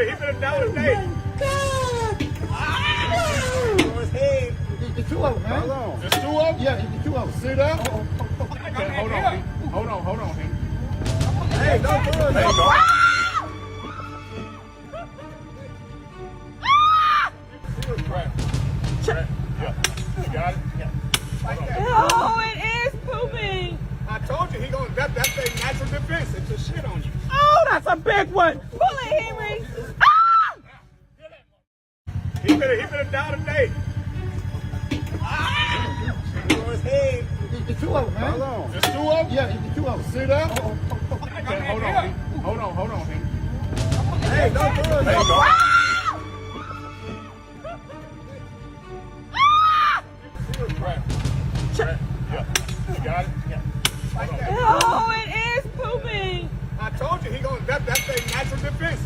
He been down today. It's two of them, man. Hold on. There's two of them? Yeah, it's two of them. Sit up. Okay, hold on. Hold on. Hey, don't do it. There you go. Yeah. You got it? Yeah. Oh, it is pooping. I told you he gonna that's a natural defense. It's a shit on you. Oh, that's a big one. Pull it, Henry. Ah! He been down today. It's two of them, man. Hold on. There's two of them? Yeah, it's two of them. Sit up. Okay, hold on. Hey, don't do it. There you go. Yeah. You got it? Yeah. Oh, it is pooping. I told you he gonna that's a natural defense.